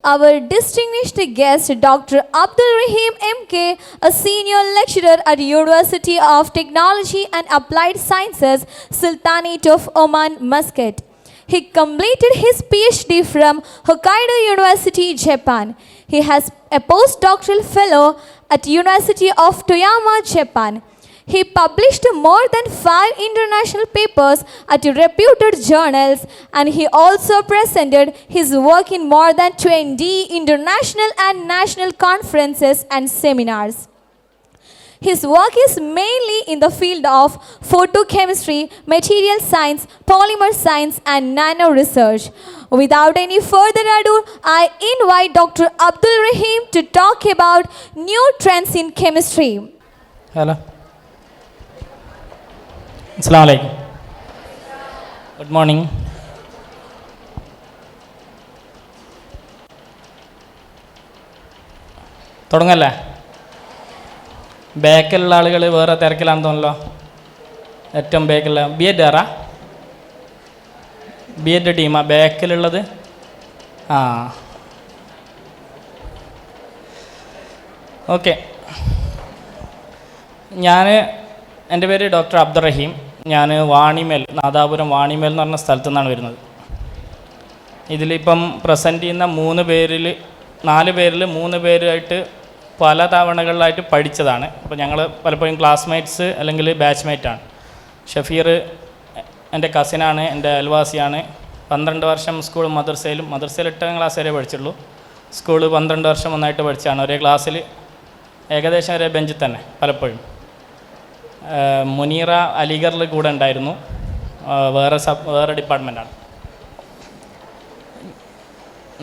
Our distinguished guest, Dr. Abdul Rahim MK, a senior lecturer at University of Technology and Applied Sciences, Sultanate of Oman, Muscat. He completed his PhD from Hokkaido University, Japan. He has a postdoctoral fellow at University of Toyama, Japan. He published more than 5 international papers at reputed journals, and he also presented his work in more than 20 international and national conferences and seminars. His work is mainly in the field of photochemistry, material science, polymer science, and nano research. Without any further ado, I invite Dr. Abdul Rahim to talk about new trends in chemistry. Hello. Assalamu alaikum. Good morning. തുടങ്ങല്ലേ? ബാക്കിലുള്ള ആളുകൾ വേറെ തിരക്കിലാണെന്ന് തോന്നല്ലോ. ഏറ്റവും ബാക്കിലുള്ള ബി.എഡ് ആറാ? ബി.എഡ് ടീമാ ബാക്കിലുള്ളത്? ആ okay. എൻ്റെ പേര് doctor Abdul റഹീം. ഞാൻ വാണിമേൽ, നാദാപുരം വാണിമേൽ എന്ന് പറഞ്ഞ സ്ഥലത്തു നിന്നാണ് വരുന്നത്. ഇതിലിപ്പം പ്രസൻറ്റ് ചെയ്യുന്ന 4 പേരിൽ 3 പേരായിട്ട് പല തവണകളിലായിട്ട് പഠിച്ചതാണ്. അപ്പോൾ ഞങ്ങൾ പലപ്പോഴും ക്ലാസ്മേറ്റ്സ് അല്ലെങ്കിൽ ബാച്ച്മേറ്റാണ്. ഷഫീർ എൻ്റെ കസിനാണ്, എൻ്റെ അയൽവാസിയാണ്. 12 വർഷം സ്കൂളും മദ്രസയിൽ 8ാം ക്ലാസ് വരെ പഠിച്ചുള്ളൂ. സ്കൂൾ 12 വർഷം ഒന്നായിട്ട് പഠിച്ചാണ്. ഒരേ ക്ലാസ്സിൽ ഏകദേശം ഒരേ ബെഞ്ചിൽ തന്നെ പലപ്പോഴും. മുനീറ അലിഗറിൽ കൂടെ ഉണ്ടായിരുന്നു, വേറെ ഡിപ്പാർട്ട്മെൻറ്റാണ്.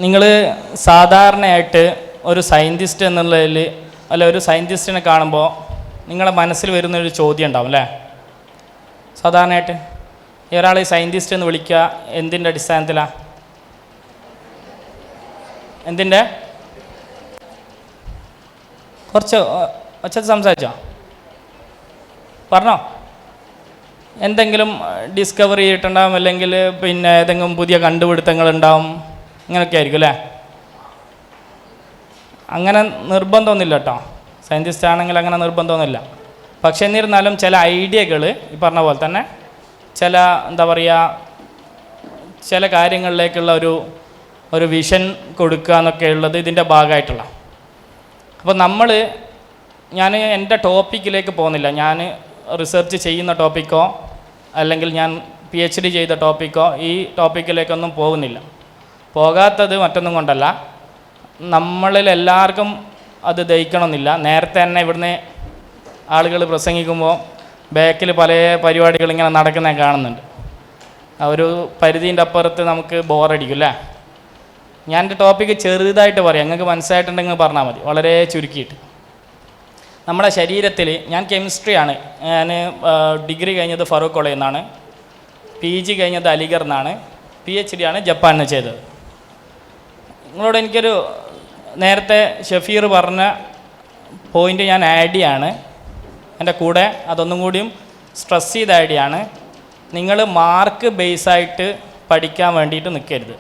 നിങ്ങൾ സാധാരണയായിട്ട് ഒരു സയൻറ്റിസ്റ്റ് എന്നുള്ളതിൽ ഒരു സയൻറ്റിസ്റ്റിനെ കാണുമ്പോൾ നിങ്ങളുടെ മനസ്സിൽ വരുന്നൊരു ചോദ്യം ഉണ്ടാവും അല്ലേ? സാധാരണയായിട്ട് ഒരാളെ സയൻറ്റിസ്റ്റ് എന്ന് വിളിക്കുക എന്തിൻ്റെ അടിസ്ഥാനത്തിലാണ്? എന്തിൻ്റെ? കുറച്ച് ഒച്ചത്ത് സംസാരിച്ചോ? പറഞ്ഞോ. എന്തെങ്കിലും ഡിസ്കവറി ചെയ്തിട്ടുണ്ടാവും, അല്ലെങ്കിൽ പിന്നെ ഏതെങ്കിലും പുതിയ കണ്ടുപിടുത്തങ്ങളുണ്ടാവും, ഇങ്ങനെയൊക്കെ ആയിരിക്കും അല്ലേ? അങ്ങനെ നിർബന്ധമൊന്നുമില്ല കേട്ടോ. സയൻറ്റിസ്റ്റ് ആണെങ്കിൽ അങ്ങനെ നിർബന്ധമൊന്നുമില്ല. പക്ഷെ എന്നിരുന്നാലും ചില ഐഡിയകൾ ഈ പറഞ്ഞ പോലെ തന്നെ ചില ചില കാര്യങ്ങളിലേക്കുള്ള ഒരു വിഷൻ കൊടുക്കുക എന്നൊക്കെ ഉള്ളത് ഇതിൻ്റെ ഭാഗമായിട്ടുള്ള. അപ്പോൾ ഞാൻ എൻ്റെ ടോപ്പിക്കിലേക്ക് പോകുന്നില്ല. ഞാൻ റിസർച്ച് ചെയ്യുന്ന ടോപ്പിക്കോ അല്ലെങ്കിൽ ഞാൻ PhD ചെയ്ത ടോപ്പിക്കോ ഈ ടോപ്പിക്കിലേക്കൊന്നും പോകുന്നില്ല. പോകാത്തത് മറ്റൊന്നും കൊണ്ടല്ല, നമ്മളിൽ എല്ലാവർക്കും അത് ദഹിക്കണമെന്നില്ല. നേരത്തെ തന്നെ ഇവിടുന്ന് ആളുകൾ പ്രസംഗിക്കുമ്പോൾ ബാക്കിൽ പല പരിപാടികൾ ഇങ്ങനെ നടക്കുന്നത് കാണുന്നുണ്ട്. ഒരു പരിധീൻ്റെ അപ്പുറത്ത് നമുക്ക് ബോറടിക്കും അല്ലേ? ഞാൻ എൻ്റെ ടോപ്പിക്ക് ചെറുതായിട്ട് പറയാം, നിങ്ങൾക്ക് മനസ്സിലായിട്ടുണ്ടെങ്കിൽ പറഞ്ഞാൽ മതി, വളരെ ചുരുക്കിയിട്ട്. നമ്മുടെ ശരീരത്തിൽ, ഞാൻ കെമിസ്ട്രിയാണ്, ഞാൻ ഡിഗ്രി കഴിഞ്ഞത് ഫറൂഖ് കോളേജിൽ നിന്നാണ്, PG കഴിഞ്ഞത് അലിഗറിൽ നിന്നാണ്, PhD ആണ് ജപ്പാനിൽ നിന്ന് ചെയ്തത്. നിങ്ങളോട് എനിക്കൊരു നേരത്തെ ഷഫീർ പറഞ്ഞ പോയിൻ്റ് ഞാൻ ആഡ് ചെയ്യാണ് എൻ്റെ കൂടെ, അതൊന്നും കൂടിയും സ്ട്രെസ് ചെയ്ത് ആഡ് ചെയ്യാണ്. നിങ്ങൾ മാർക്ക് ബേസായിട്ട് പഠിക്കാൻ വേണ്ടിയിട്ട് നിൽക്കരുത്.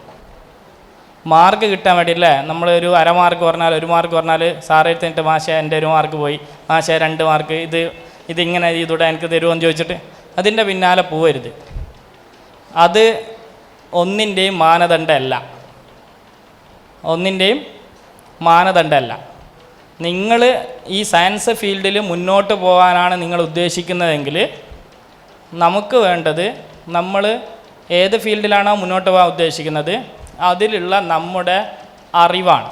മാർക്ക് കിട്ടാൻ വേണ്ടിയില്ലേ, നമ്മൾ ഒരു അര മാർക്ക് പറഞ്ഞാൽ 1 മാർക്ക് പറഞ്ഞാൽ സാറേ എടുത്തിട്ട് മാഷ എൻ്റെ 1 മാർക്ക് പോയി, മാഷ 2 മാർക്ക്, ഇതിങ്ങനെ ചെയ്തൂടെ എനിക്ക് തരുമോ എന്ന് ചോദിച്ചിട്ട് അതിൻ്റെ പിന്നാലെ പോവരുത്. അത് ഒന്നിൻ്റെയും മാനദണ്ഡമല്ല. നിങ്ങൾ ഈ സയൻസ് ഫീൽഡിൽ മുന്നോട്ട് പോകാനാണ് നിങ്ങൾ ഉദ്ദേശിക്കുന്നതെങ്കിൽ നമുക്ക് വേണ്ടത്, നമ്മൾ ഏത് ഫീൽഡിലാണോ മുന്നോട്ട് പോകാൻ ഉദ്ദേശിക്കുന്നത് അതിലുള്ള നമ്മുടെ അറിവാണ്,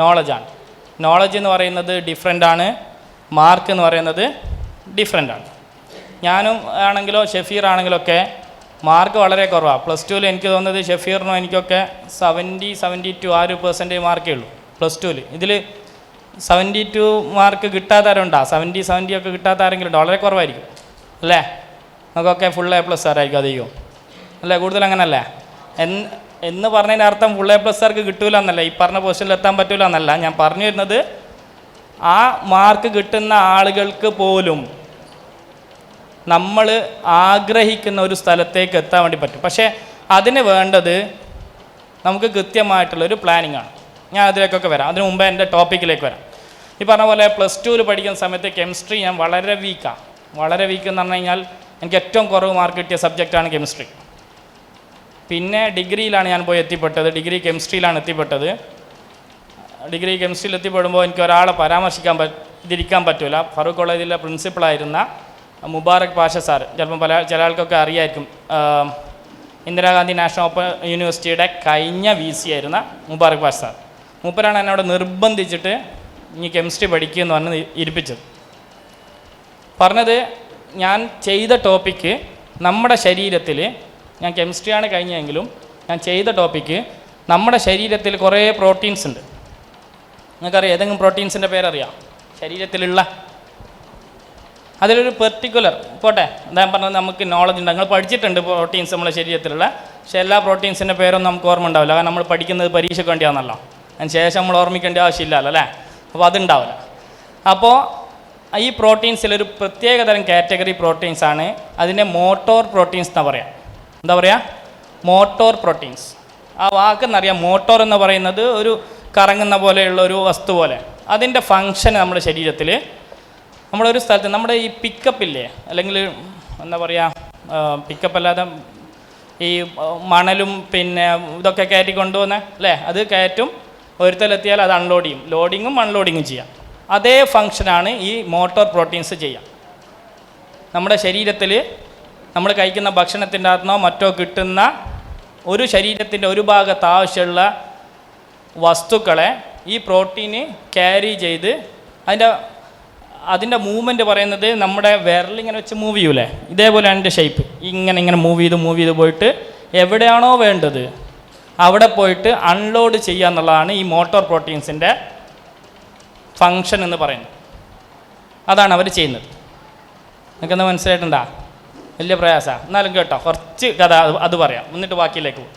നോളജാണ്. നോളജ് എന്ന് പറയുന്നത് ഡിഫറെൻ്റാണ്, മാർക്ക് എന്ന് പറയുന്നത് ഡിഫറെൻ്റാണ്. ഞാനും ആണെങ്കിലോ ഷഫീർ ആണെങ്കിലൊക്കെ മാർക്ക് വളരെ കുറവാണ്. +2 എനിക്ക് തോന്നുന്നത് ഷഫീറിനും എനിക്കൊക്കെ 70-72 ആ ഒരു % മാർക്കേ ഉള്ളൂ +2. ഇതിൽ 72 മാർക്ക് കിട്ടാത്തവരുണ്ടോ? 70 ഒക്കെ കിട്ടാത്ത ആരെങ്കിലും ഉണ്ടോ? വളരെ കുറവായിരിക്കും അല്ലേ? നമുക്കൊക്കെ ഫുൾ A+ ആയിരിക്കും അധികം അല്ലേ? കൂടുതൽ അങ്ങനല്ലേ? എന്ന് പറഞ്ഞതിൻ്റെ അർത്ഥം ഫുൾ A+ കിട്ടൂല എന്നല്ല, ഈ പറഞ്ഞ പൊസിഷനിൽ എത്താൻ പറ്റൂല എന്നല്ല. ഞാൻ പറഞ്ഞു വരുന്നത് ആ മാർക്ക് കിട്ടുന്ന ആളുകൾക്ക് പോലും നമ്മൾ ആഗ്രഹിക്കുന്ന ഒരു സ്ഥലത്തേക്ക് എത്താൻ വേണ്ടി പറ്റും. പക്ഷേ അതിന് വേണ്ടത് നമുക്ക് കൃത്യമായിട്ടുള്ളൊരു പ്ലാനിങ് ആണ്. ഞാൻ അതിലേക്കൊക്കെ വരാം. അതിന് മുമ്പേ എൻ്റെ ടോപ്പിക്കിലേക്ക് വരാം. ഈ പറഞ്ഞ പോലെ +2 പഠിക്കുന്ന സമയത്ത് കെമിസ്ട്രി ഞാൻ വളരെ വീക്കാണ്. വളരെ വീക്ക് എന്ന് പറഞ്ഞു കഴിഞ്ഞാൽ എനിക്ക് ഏറ്റവും കുറവ് മാർക്ക് കിട്ടിയ സബ്ജക്റ്റാണ് കെമിസ്ട്രി. പിന്നെ ഡിഗ്രിയിലാണ് ഞാൻ പോയി എത്തിപ്പെട്ടത്. ഡിഗ്രി കെമിസ്ട്രിയിലാണ് എത്തിപ്പെട്ടത്. ഡിഗ്രി കെമിസ്ട്രിയിൽ എത്തിപ്പെടുമ്പോൾ എനിക്ക് ഒരാളെ ഇതിരിക്കാൻ പറ്റില്ല. ഫറൂഖ് കോളേജിലെ പ്രിൻസിപ്പളായിരുന്ന മുബാറക് പാഷ സാർ, ചിലപ്പം ചില ആൾക്കൊക്കെ അറിയായിരിക്കും, ഇന്ദിരാഗാന്ധി നാഷണൽ ഓപ്പൺ യൂണിവേഴ്സിറ്റിയുടെ കഴിഞ്ഞ VC ആയിരുന്ന മുബാറക് പാഷ സാർ. മൂപ്പരാണ് എന്നോട് നിർബന്ധിച്ചിട്ട് ഇനി കെമിസ്ട്രി പഠിക്കുമെന്ന് പറഞ്ഞ് ഇരിപ്പിച്ചത്. പറഞ്ഞത് ഞാൻ ചെയ്ത ടോപ്പിക്ക് നമ്മുടെ ശരീരത്തിൽ, ഞാൻ കെമിസ്ട്രിയാണ് കഴിഞ്ഞതെങ്കിലും ഞാൻ ചെയ്ത ടോപ്പിക്ക് നമ്മുടെ ശരീരത്തിൽ കുറേ പ്രോട്ടീൻസ് ഉണ്ട്. നിങ്ങൾക്കറിയാം ഏതെങ്കിലും പ്രോട്ടീൻസിൻ്റെ പേരറിയാം ശരീരത്തിലുള്ള? അതിലൊരു പെർട്ടിക്കുലർ പോട്ടെ, ഞാൻ പറഞ്ഞത് നമുക്ക് നോളജ് ഉണ്ട്, നിങ്ങൾ പഠിച്ചിട്ടുണ്ട് പ്രോട്ടീൻസ് നമ്മുടെ ശരീരത്തിലുള്ള. പക്ഷേ എല്ലാ പ്രോട്ടീൻസിൻ്റെ പേരൊന്നും നമുക്ക് ഓർമ്മ ഉണ്ടാവില്ല. കാരണം നമ്മൾ പഠിക്കുന്നത് പരീക്ഷയ്ക്ക് വേണ്ടിയാണെന്നല്ലോ, അതിന് ശേഷം നമ്മൾ ഓർമ്മിക്കേണ്ട ആവശ്യമില്ലല്ലോ അല്ലേ? അപ്പോൾ അതുണ്ടാവില്ല. അപ്പോൾ ഈ പ്രോട്ടീൻസിലൊരു പ്രത്യേകതരം കാറ്റഗറി പ്രോട്ടീൻസാണ്, അതിനെ മോട്ടോർ പ്രോട്ടീൻസ് എന്നാണ് പറയാം. എന്താ പറയുക? Motor proteins. ആ വാക്കെന്നറിയാം. മോട്ടോർ എന്ന് പറയുന്നത് ഒരു കറങ്ങുന്ന പോലെയുള്ള ഒരു വസ്തു പോലെ. അതിൻ്റെ ഫങ്ഷൻ നമ്മുടെ ശരീരത്തിൽ, നമ്മളൊരു സ്ഥലത്ത് നമ്മുടെ ഈ പിക്കപ്പില്ലേ, അല്ലെങ്കിൽ എന്താ പറയുക, പിക്കപ്പ് അല്ലാതെ ഈ മണലും പിന്നെ ഇതൊക്കെ കയറ്റി കൊണ്ടുപോകുന്ന അല്ലേ, അത് കയറ്റും. ഒരുത്തലെത്തിയാൽ അത് അൺലോഡ് ചെയ്യും. ലോഡിങ്ങും അൺലോഡിങ്ങും ചെയ്യാം. അതേ ഫങ്ഷനാണ് ഈ മോട്ടോർ പ്രോട്ടീൻസ് ചെയ്യാം. നമ്മുടെ ശരീരത്തിൽ നമ്മൾ കഴിക്കുന്ന ഭക്ഷണത്തിൻ്റെ അകത്തുനിന്നോ മറ്റോ കിട്ടുന്ന ഒരു ശരീരത്തിൻ്റെ ഒരു ഭാഗത്ത് ആവശ്യമുള്ള വസ്തുക്കളെ ഈ പ്രോട്ടീന് ക്യാരി ചെയ്ത് അതിൻ്റെ മൂവ്മെൻറ്റ് പറയുന്നത് നമ്മുടെ വിരലിങ്ങനെ വെച്ച് മൂവ് ചെയ്യൂലേ, ഇതേപോലെയാണ് അതിൻ്റെ ഷേപ്പ്. ഇങ്ങനെ മൂവ് ചെയ്ത് പോയിട്ട് എവിടെയാണോ വേണ്ടത് അവിടെ പോയിട്ട് അൺലോഡ് ചെയ്യുക എന്നുള്ളതാണ് ഈ മോട്ടോർ പ്രോട്ടീൻസിൻ്റെ ഫങ്ഷൻ എന്ന് പറയുന്നത്. അതാണ് അവർ ചെയ്യുന്നത്. നിങ്ങൾക്കെന്താ മനസ്സിലായിട്ടുണ്ടോ? വലിയ പ്രയാസമാണ്. എന്നാലും കേട്ടോ, കുറച്ച് കഥ അത് പറയാം, എന്നിട്ട് ബാക്കിയിലേക്ക് പോകും.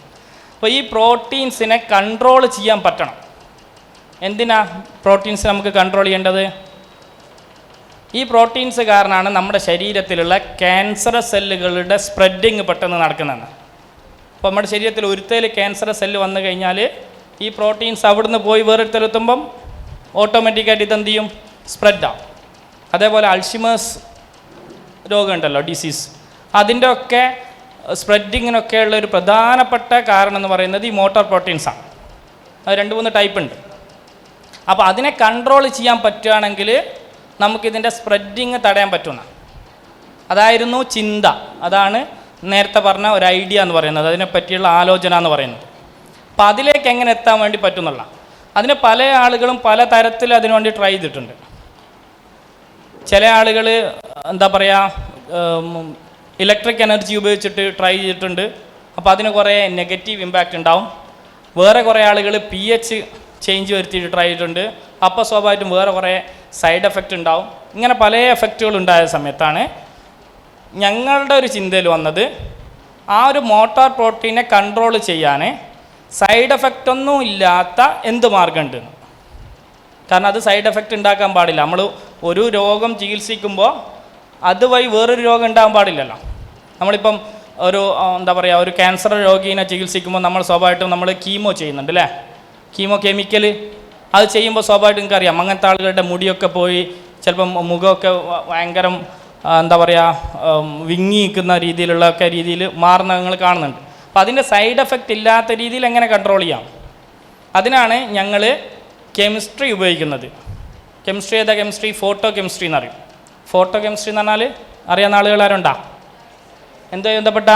അപ്പോൾ ഈ പ്രോട്ടീൻസിനെ കൺട്രോൾ ചെയ്യാൻ പറ്റണം. എന്തിനാ പ്രോട്ടീൻസ് നമുക്ക് കൺട്രോൾ ചെയ്യേണ്ടത്? ഈ പ്രോട്ടീൻസ് കാരണമാണ് നമ്മുടെ ശരീരത്തിലുള്ള ക്യാൻസറസ് സെല്ലുകളുടെ സ്പ്രെഡിങ് പെട്ടെന്ന് നടക്കുന്നതെന്ന്. അപ്പോൾ നമ്മുടെ ശരീരത്തിൽ ഒരുത്തേൽ ക്യാൻസറസ് സെല്ല് വന്നു കഴിഞ്ഞാൽ ഈ പ്രോട്ടീൻസ് അവിടുന്ന് പോയി വേറൊരുത്തലെത്തുമ്പം ഓട്ടോമാറ്റിക്കായിട്ട് ഇതെന്ത് ചെയ്യും? സ്പ്രെഡാവും. അതേപോലെ അൾഷിമേഴ്സ് രോഗമുണ്ടല്ലോ, ഡിസീസ്, അതിൻ്റെ ഒക്കെ സ്പ്രെഡിങ്ങിനൊക്കെ ഉള്ള ഒരു പ്രധാനപ്പെട്ട കാരണം എന്ന് പറയുന്നത് ഈ മോട്ടോർ പ്രോട്ടീൻസാണ്. അത് 2-3 ടൈപ്പ് ഉണ്ട്. അപ്പോൾ അതിനെ കൺട്രോൾ ചെയ്യാൻ പറ്റുകയാണെങ്കിൽ നമുക്കിതിൻ്റെ സ്പ്രെഡിങ് തടയാൻ പറ്റുന്ന, അതായിരുന്നു ചിന്ത. അതാണ് നേരത്തെ പറഞ്ഞ ഒരു ഐഡിയ എന്ന് പറയുന്നത്, അതിനെപ്പറ്റിയുള്ള ആലോചന എന്ന് പറയുന്നത്. അപ്പോൾ അതിലേക്ക് എങ്ങനെ എത്താൻ വേണ്ടി പറ്റുന്നുള്ള, അതിന് പല ആളുകളും പല തരത്തിൽ അതിനുവേണ്ടി ട്രൈ ചെയ്തിട്ടുണ്ട്. ചില ആളുകൾ എന്താ പറയുക, ഇലക്ട്രിക് എനർജി ഉപയോഗിച്ചിട്ട് ട്രൈ ചെയ്തിട്ടുണ്ട്. അപ്പോൾ അതിന് കുറേ നെഗറ്റീവ് ഇമ്പാക്റ്റ് ഉണ്ടാവും. വേറെ കുറേ ആളുകൾ pH ചേഞ്ച് വരുത്തിയിട്ട് ട്രൈ ചെയ്തിട്ടുണ്ട്. അപ്പോൾ സ്വാഭാവികമായിട്ടും വേറെ കുറേ സൈഡ് എഫക്റ്റ് ഉണ്ടാവും. ഇങ്ങനെ പല എഫക്റ്റുകൾ ഉണ്ടായ സമയത്താണ് ഞങ്ങളുടെ ഒരു ചിന്തയിൽ വന്നത്, ആ ഒരു മോട്ടോർ പ്രോട്ടീനെ കൺട്രോൾ ചെയ്യാൻ സൈഡ് എഫക്റ്റ് ഒന്നും ഇല്ലാത്ത എന്ത് മാർഗമുണ്ട്. കാരണം അത് സൈഡ് എഫക്റ്റ് ഉണ്ടാക്കാൻ പാടില്ല. നമ്മൾ ഒരു രോഗം ചികിത്സിക്കുമ്പോൾ അതുവഴി വേറൊരു രോഗം ഉണ്ടാകാൻ പാടില്ലല്ലോ. നമ്മളിപ്പം ഒരു എന്താ പറയുക, ഒരു ക്യാൻസർ രോഗീനെ ചികിത്സിക്കുമ്പോൾ നമ്മൾ സ്വാഭാവികമായിട്ടും നമ്മൾ കീമോ ചെയ്യുന്നുണ്ട് അല്ലേ, കീമോ കെമിക്കൽ. അത് ചെയ്യുമ്പോൾ സ്വാഭാവികമായിട്ടും നിങ്ങൾക്കറിയാം, അങ്ങനത്തെ ആളുകളുടെ മുടിയൊക്കെ പോയി ചിലപ്പം മുഖമൊക്കെ ഭയങ്കര എന്താ പറയുക, വിങ്ങി നിൽക്കുന്ന രീതിയിലുള്ളൊക്കെ രീതിയിൽ മാറുന്ന നിങ്ങൾ കാണുന്നുണ്ട്. അപ്പോൾ അതിൻ്റെ സൈഡ് എഫക്റ്റ് ഇല്ലാത്ത രീതിയിൽ എങ്ങനെ കൺട്രോൾ ചെയ്യാം, അതിനാണ് ഞങ്ങൾ കെമിസ്ട്രി ഉപയോഗിക്കുന്നത്. കെമിസ്ട്രി ഏതാ കെമിസ്ട്രി? ഫോട്ടോ കെമിസ്ട്രി എന്നറിയും. ഫോട്ടോ കെമിസ്ട്രി എന്ന് പറഞ്ഞാൽ അറിയാവുന്ന ആളുകൾ ആരുണ്ടാ? എന്തുമായി ബന്ധപ്പെട്ട?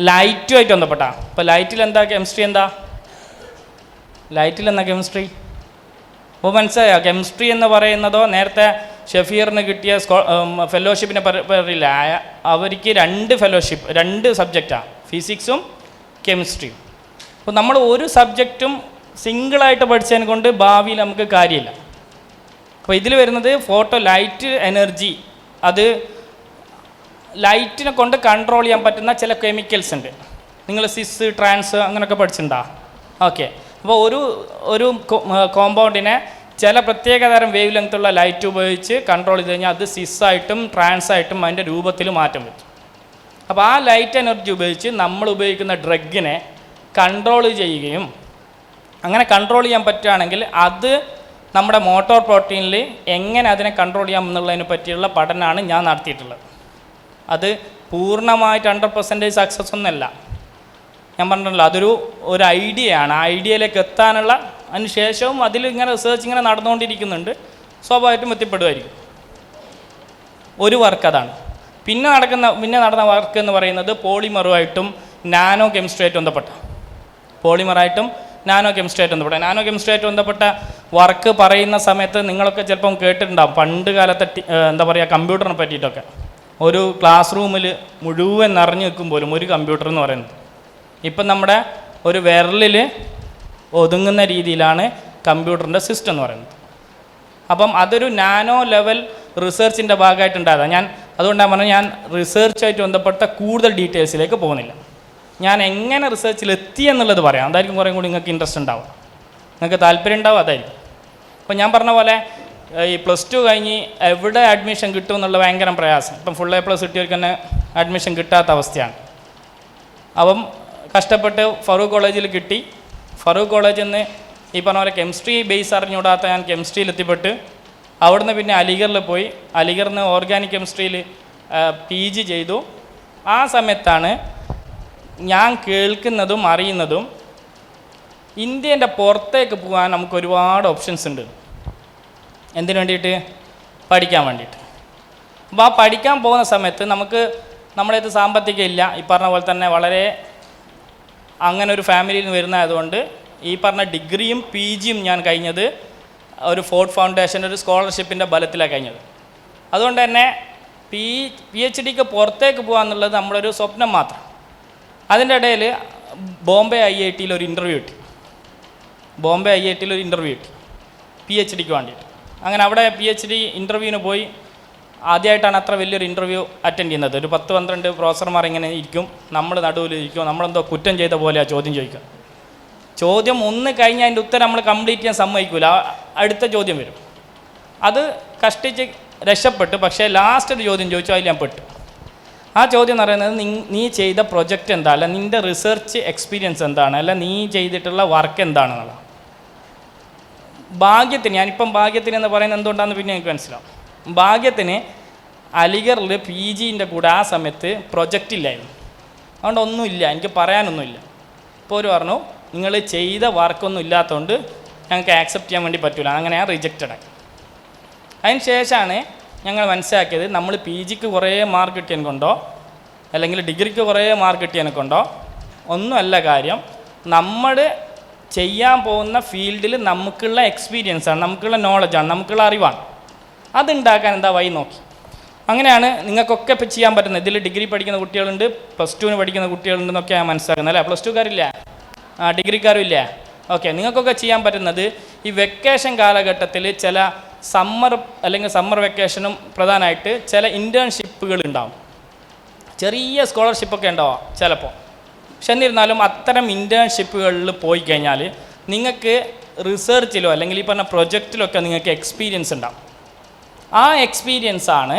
ലൈറ്റുമായിട്ട് ബന്ധപ്പെട്ട. ഇപ്പോൾ ലൈറ്റിൽ എന്താ കെമിസ്ട്രി? എന്താ ലൈറ്റിൽ എന്താ കെമിസ്ട്രി? അപ്പോൾ മനസ്സിലായോ? കെമിസ്ട്രി എന്ന് പറയുന്നതോ നേരത്തെ ഷെഫീറിന് കിട്ടിയ ഫെലോഷിപ്പിനെ പറയില്ല, അവർക്ക് 2 ഫെലോഷിപ്പ്, 2 സബ്ജക്റ്റാണ്, ഫിസിക്സും കെമിസ്ട്രിയും. അപ്പോൾ നമ്മൾ ഒരു സബ്ജക്റ്റും സിംഗിളായിട്ട് പഠിച്ചതിനെ കൊണ്ട് ഭാവിയിൽ നമുക്ക് കാര്യമില്ല. അപ്പോൾ ഇതിൽ വരുന്നത് ഫോട്ടോ ലൈറ്റ് എനർജി, അത് ലൈറ്റിനെ കൊണ്ട് കൺട്രോൾ ചെയ്യാൻ പറ്റുന്ന ചില കെമിക്കൽസ് ഉണ്ട്. നിങ്ങൾ സിസ്, ട്രാൻസ് അങ്ങനെയൊക്കെ പഠിച്ചിട്ടുണ്ടോ? ഓക്കെ. അപ്പോൾ ഒരു കോമ്പൗണ്ടിനെ ചില പ്രത്യേകതരം വേവ് ലെങ്ത്തുള്ള ലൈറ്റ് ഉപയോഗിച്ച് കൺട്രോൾ ചെയ്ത് കഴിഞ്ഞാൽ അത് സിസ്സായിട്ടും ട്രാൻസായിട്ടും അതിൻ്റെ രൂപത്തിൽ മാറ്റം പറ്റും. അപ്പോൾ ആ ലൈറ്റ് എനർജി ഉപയോഗിച്ച് നമ്മൾ ഉപയോഗിക്കുന്ന ഡ്രഗിനെ കൺട്രോൾ ചെയ്യുകയും അങ്ങനെ കൺട്രോൾ ചെയ്യാൻ പറ്റുകയാണെങ്കിൽ അത് നമ്മുടെ മോട്ടോർ പ്രോട്ടീനിൽ എങ്ങനെ അതിനെ കൺട്രോൾ ചെയ്യാം എന്നുള്ളതിനെ പറ്റിയുള്ള പഠനമാണ് ഞാൻ നടത്തിയിട്ടുള്ളത്. അത് പൂർണ്ണമായിട്ട് 100% സക്സസ് ഒന്നുമല്ല. ഞാൻ പറഞ്ഞല്ലോ, ഒരു ഐഡിയയാണ്. ആ ഐഡിയയിലേക്ക് എത്താനുള്ള അതിന് ശേഷവും അതിൽ ഇങ്ങനെ റിസർച്ച് ഇങ്ങനെ നടന്നുകൊണ്ടിരിക്കുന്നുണ്ട്. സ്വാഭാവികമായിട്ടും എത്തിപ്പെടുമായിരിക്കും. ഒരു വർക്ക് അതാണ്. പിന്നെ നടന്ന വർക്ക് എന്ന് പറയുന്നത് പോളിമറുമായിട്ടും നാനോ കെമിസ്ട്രിയായിട്ട് ബന്ധപ്പെട്ട നാനോ കെമിസ്ട്രിയായിട്ട് ബന്ധപ്പെട്ട വർക്ക് പറയുന്ന സമയത്ത് നിങ്ങളൊക്കെ ചിലപ്പം കേട്ടിട്ടുണ്ടാകും. പണ്ട് കാലത്തെ എന്താ പറയുക, കമ്പ്യൂട്ടറിനെ പറ്റിയിട്ടൊക്കെ. ഒരു ക്ലാസ് റൂമിൽ മുഴുവൻ നിറഞ്ഞു നിൽക്കും പോലും ഒരു കമ്പ്യൂട്ടർ എന്ന് പറയുന്നത്. ഇപ്പം നമ്മുടെ ഒരു വിരലിൽ ഒതുങ്ങുന്ന രീതിയിലാണ് കമ്പ്യൂട്ടറിൻ്റെ സിസ്റ്റം എന്ന് പറയുന്നത്. അപ്പം അതൊരു നാനോ ലെവൽ റിസർച്ചിൻ്റെ ഭാഗമായിട്ടുണ്ടായതാണ്. അതുകൊണ്ടാണ് പറഞ്ഞത്, ഞാൻ റിസർച്ചുമായിട്ട് ബന്ധപ്പെട്ട കൂടുതൽ ഡീറ്റെയിൽസിലേക്ക് പോകുന്നില്ല. ഞാൻ എങ്ങനെ റിസർച്ചിൽ എത്തി എന്നുള്ളത് പറയാം. അതായിരിക്കും കുറേ കൂടി നിങ്ങൾക്ക് ഇൻട്രസ്റ്റ് ഉണ്ടാവുക, നിങ്ങൾക്ക് താല്പര്യം ഉണ്ടാവും, അതായിരിക്കും. അപ്പോൾ ഞാൻ പറഞ്ഞ പോലെ ഈ +2 കഴിഞ്ഞ് എവിടെ അഡ്മിഷൻ കിട്ടും എന്നുള്ള ഭയങ്കര പ്രയാസം. ഇപ്പം ഫുൾ A+ കിട്ടിയവർക്ക് തന്നെ അഡ്മിഷൻ കിട്ടാത്ത അവസ്ഥയാണ്. അപ്പം കഷ്ടപ്പെട്ട് ഫറൂഖ് കോളേജിൽ കിട്ടി. ഫറൂഖ് കോളേജിൽ നിന്ന് ഈ പറഞ്ഞ പോലെ കെമിസ്ട്രി ബേസ് അറിഞ്ഞുകൂടാത്ത ഞാൻ കെമിസ്ട്രിയിൽ എത്തിപ്പെട്ട് അവിടുന്ന് പിന്നെ അലിഗറിൽ പോയി. അലിഗറിൽ നിന്ന് ഓർഗാനിക് കെമിസ്ട്രിയിൽ PG ചെയ്തു. ആ സമയത്താണ് ഞാൻ കേൾക്കുന്നതും അറിയുന്നതും ഇന്ത്യൻ്റെ പുറത്തേക്ക് പോകാൻ നമുക്ക് ഒരുപാട് ഓപ്ഷൻസ് ഉണ്ട്. എന്തിനു വേണ്ടിയിട്ട്? പഠിക്കാൻ വേണ്ടിയിട്ട്. അപ്പോൾ ആ പഠിക്കാൻ പോകുന്ന സമയത്ത് നമ്മുടെ അടുത്ത് സാമ്പത്തികം ഇല്ല. ഈ പറഞ്ഞ പോലെ തന്നെ വളരെ അങ്ങനെ ഒരു ഫാമിലിയിൽ നിന്ന് വരുന്നതായതുകൊണ്ട് ഈ പറഞ്ഞ ഡിഗ്രിയും PGയും ഞാൻ കഴിഞ്ഞത് ഒരു ഫോർട്ട് ഫൗണ്ടേഷൻ്റെ ഒരു സ്കോളർഷിപ്പിൻ്റെ ബലത്തിലാണ് കഴിഞ്ഞത്. അതുകൊണ്ട് തന്നെ PhDക്ക് പുറത്തേക്ക് പോകാമെന്നുള്ളത് നമ്മളൊരു സ്വപ്നം മാത്രം. അതിൻ്റെ ഇടയിൽ ബോംബെ IITയിൽ ഒരു ഇൻ്റർവ്യൂ കിട്ടി. PhDക്ക് വേണ്ടിയിട്ട്. അങ്ങനെ അവിടെ PhD ഇൻ്റർവ്യൂവിന് പോയി. ആദ്യമായിട്ടാണ് അത്ര വലിയൊരു ഇൻ്റർവ്യൂ അറ്റൻഡ് ചെയ്യുന്നത്. ഒരു 10-12 പ്രൊഫസർമാർ ഇങ്ങനെ ഇരിക്കും, നമ്മൾ നടുവിൽ ഇരിക്കും. നമ്മളെന്തോ കുറ്റം ചെയ്ത പോലെയാണ് ചോദ്യം ചോദിക്കുക. ചോദ്യം ഒന്ന് കഴിഞ്ഞ് അതിൻ്റെ ഉത്തരം നമ്മൾ കംപ്ലീറ്റ് ചെയ്യാൻ സമ്മതിക്കില്ല. അടുത്ത ചോദ്യം വരും. അത് കഷ്ടിച്ച് രക്ഷപ്പെട്ടു. പക്ഷേ ലാസ്റ്റ് ഒരു ചോദ്യം ചോദിച്ചു, അതിൽ ഞാൻ പെട്ടു. ആ ചോദ്യം എന്ന് പറയുന്നത്, നീ ചെയ്ത പ്രൊജക്റ്റ് എന്താ, അല്ല നിൻ്റെ റിസർച്ച് എക്സ്പീരിയൻസ് എന്താണ്, അല്ല നീ ചെയ്തിട്ടുള്ള വർക്ക് എന്താണെന്നുള്ളത്. ഭാഗ്യത്തിന്, ഞാനിപ്പം ഭാഗ്യത്തിന് എന്ന് പറയുന്നത് എന്തുകൊണ്ടാണെന്ന് പിന്നെ എനിക്ക് മനസ്സിലാവും. ഭാഗ്യത്തിന് അലിഗറിൽ PGൻ്റെ കൂടെ ആ സമയത്ത് പ്രൊജക്റ്റ് ഇല്ലായിരുന്നു. അതുകൊണ്ട് ഒന്നുമില്ല, എനിക്ക് പറയാനൊന്നുമില്ല. ഇപ്പോൾ ഒരു പറഞ്ഞു, നിങ്ങൾ ചെയ്ത വർക്കൊന്നും ഇല്ലാത്തതുകൊണ്ട് ഞങ്ങൾക്ക് ആക്സെപ്റ്റ് ചെയ്യാൻ വേണ്ടി പറ്റില്ല. അങ്ങനെ ഞാൻ റിജക്റ്റഡ് ആക്കി. അതിന് ശേഷമാണ് ഞങ്ങൾ മനസ്സിലാക്കിയത്, നമ്മൾ PGക്ക് കുറേ മാർക്ക് കിട്ടിയതിനെ കൊണ്ടോ അല്ലെങ്കിൽ ഡിഗ്രിക്ക് കുറേ മാർക്ക് കിട്ടിയതിനെ കൊണ്ടോ ഒന്നുമല്ല കാര്യം. നമ്മൾ ചെയ്യാൻ പോകുന്ന ഫീൽഡിൽ നമുക്കുള്ള എക്സ്പീരിയൻസാണ്, നമുക്കുള്ള നോളജാണ്, നമുക്കുള്ള അറിവാണ്. അതുണ്ടാക്കാൻ എന്താ വഴി നോക്കി. അങ്ങനെയാണ് നിങ്ങൾക്കൊക്കെ ഇപ്പോൾ ചെയ്യാൻ പറ്റുന്നത്. ഇതിൽ ഡിഗ്രി പഠിക്കുന്ന കുട്ടികളുണ്ട്, +2 പഠിക്കുന്ന കുട്ടികളുണ്ടെന്നൊക്കെ ഞാൻ മനസ്സിലാക്കുന്നത്. അല്ലേ, +2കാരില്ല, ഡിഗ്രിക്കാരും ഇല്ല. ഓക്കെ, നിങ്ങൾക്കൊക്കെ ചെയ്യാൻ പറ്റുന്നത് ഈ വെക്കേഷൻ കാലഘട്ടത്തിൽ ചില സമ്മർ വെക്കേഷനും പ്രധാനമായിട്ട് ചില ഇൻറ്റേൺഷിപ്പുകൾ ഉണ്ടാവും. ചെറിയ സ്കോളർഷിപ്പൊക്കെ ഉണ്ടാവാം ചിലപ്പോൾ. പക്ഷെ എന്നിരുന്നാലും അത്തരം ഇൻറ്റേൺഷിപ്പുകളിൽ പോയി കഴിഞ്ഞാൽ നിങ്ങൾക്ക് റിസർച്ചിലോ അല്ലെങ്കിൽ ഈ പറഞ്ഞ പ്രൊജക്റ്റിലൊക്കെ നിങ്ങൾക്ക് എക്സ്പീരിയൻസ് ഉണ്ടാവും. ആ എക്സ്പീരിയൻസാണ്